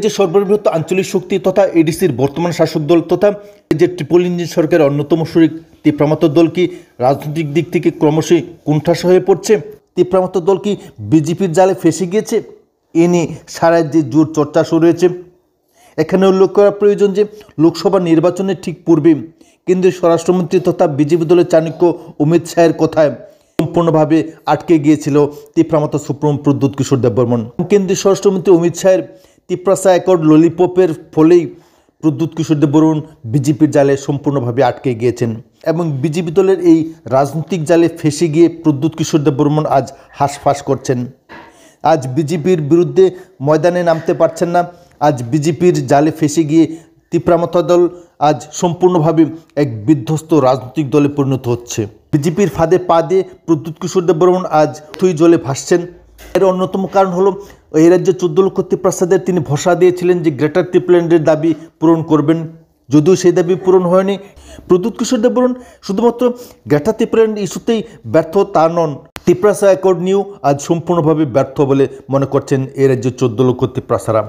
যে সর্ববৃহৎ আঞ্চলিক শক্তি তথা এডিসির বর্তমান শাসক দল তথা যে ট্রিপল ইঞ্জিন সরকারের অন্যতম শরিক তীব্রামত দল কি রাজনৈতিক দিক থেকে ক্রমশই কোণঠাসা হয়ে পড়ছে? তীব্রামত দল কি বিজেপির জালে ফেঁসে গিয়েছে? এ নিয়ে সারা রাজ্যে জোর চর্চা শুরু হয়েছে। এখানে উল্লেখ করা প্রয়োজন যে লোকসভা নির্বাচনের ঠিক পূর্বে কেন্দ্রীয় স্বরাষ্ট্রমন্ত্রী তথা বিজেপি দলের চাণক্য অমিত শাহের কথায় সম্পূর্ণভাবে আটকে গিয়েছিল তীব্রামত সুপ্রিমো প্রদ্যুৎ কিশোর দেববর্মন। কেন্দ্রীয় স্বরাষ্ট্রমন্ত্রী অমিত শাহের তিপ্রাসা অ্যাকর্ড ললিপপের ফলেই প্রদ্যুৎ কিশোর দেববর্মন বিজেপির জালে সম্পূর্ণভাবে আটকে গিয়েছেন এবং বিজেপি দলের এই রাজনৈতিক জালে ফেঁসে গিয়ে প্রদ্যুৎ কিশোর দেববর্মন আজ হাঁসফাঁস করছেন। আজ বিজেপির বিরুদ্ধে ময়দানে নামতে পারছেন না। আজ বিজেপির জালে ফেঁসে গিয়ে তীব্রামত দল আজ সম্পূর্ণভাবে এক বিধ্বস্ত রাজনৈতিক দলে পরিণত হচ্ছে। বিজেপির ফাঁদে পা দিয়ে প্রদ্যুৎ কিশোর দেববর্মন আজ থুই জলে ভাসছেন। এর অন্যতম কারণ হলো এই রাজ্যে 14 লক্ষ তীব্রাসাদের তিনি ভরসা দিয়েছিলেন যে গ্রেটার ট্রিপল্যান্ডের দাবি পূরণ করবেন, যদিও সেই দাবি পূরণ হয়নি। প্রদ্যুৎ কিশোর দেববর্মন শুধুমাত্র গ্রেটার ট্রিপল্যান্ড ইস্যুতেই ব্যর্থ তা নন, তিপ্রাসা অ্যাকর্ড নিয়েও আজ সম্পূর্ণভাবে ব্যর্থ বলে মনে করছেন এই রাজ্যের 14 লক্ষ তীব্রাসারা।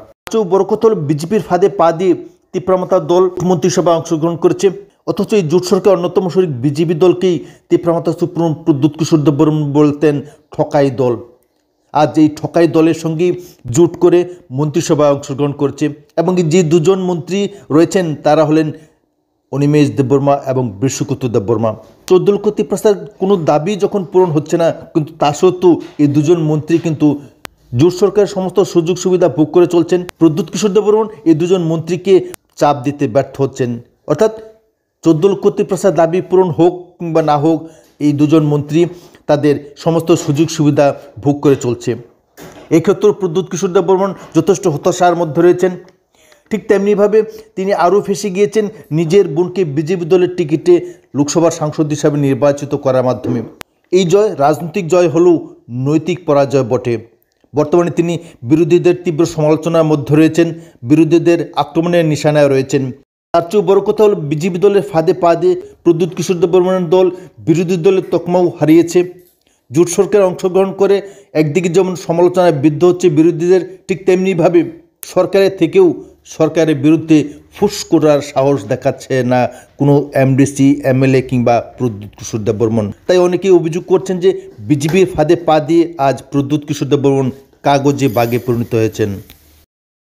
বড় কথা হল বিজেপির ফাঁদে পা দিয়ে তীব্রামত দল মন্ত্রিসভায় অংশগ্রহণ করেছে, অথচ এই জোট সরকার অন্যতম শরিক বিজেপি দলকেই তীব্রামত সুপ্রিমো প্রদ্যুৎ কিশোর দেববর্মন বলতেন ঠকাই দল। আজ এই ঠকাই দলের সঙ্গে জোট করে মন্ত্রিসভায় অংশগ্রহণ করছে এবং যে দুজন মন্ত্রী রয়েছেন তারা হলেন অনিমেষ দেববর্মা এবং বিশ্বকুমার দেববর্মা। 14 লক্ষ তীব্রাসার কোনো দাবি যখন পূরণ হচ্ছে না, কিন্তু তা সত্ত্বেও এই দুজন মন্ত্রী কিন্তু জোট সরকারের সমস্ত সুযোগ সুবিধা ভোগ করে চলছেন। প্রদ্যুৎ কিশোর দেববর্মন এই দুজন মন্ত্রীকে চাপ দিতে ব্যর্থ হচ্ছেন, অর্থাৎ 14 লক্ষ তীব্রাসার দাবি পূরণ হোক কিংবা না হোক এই দুজন মন্ত্রী তাদের সমস্ত সুযোগ সুবিধা ভোগ করে চলছে। এক্ষেত্রেও প্রদ্যুৎ কিশোর দেববর্মন যথেষ্ট হতাশার মধ্যে রয়েছেন। ঠিক তেমনিভাবে তিনি আরও ফেঁসে গিয়েছেন নিজের বোনকে বিজেপি দলের টিকিটে লোকসভার সাংসদ হিসাবে নির্বাচিত করার মাধ্যমে। এই জয় রাজনৈতিক জয় হলেও নৈতিক পরাজয় বটে। বর্তমানে তিনি বিরোধীদের তীব্র সমালোচনার মধ্যে রয়েছেন, বিরোধীদের আক্রমণের নিশানায় রয়েছেন। তার চেয়েও বড় কথা হল বিজেপি দলের ফাঁদে পা দিয়ে প্রদ্যুৎ কিশোর দেববর্মনের দল বিরোধী দলের তকমাও হারিয়েছে। জোট সরকারে অংশগ্রহণ করে একদিকে যেমন সমালোচনায় বিদ্ধ হচ্ছে বিরোধীদের, ঠিক তেমনিভাবে সরকারের থেকেও সরকারের বিরুদ্ধে ফুস করার সাহস দেখাচ্ছে না কোনো এমডিসি, এমএলএ কিংবা প্রদ্যুৎ কিশোর দেববর্মন। তাই অনেকেই অভিযোগ করছেন যে বিজেপির ফাঁদে পা দিয়ে আজ প্রদ্যুৎ কিশোর দেববর্মন কাগজে বাগে পরিণত হয়েছেন।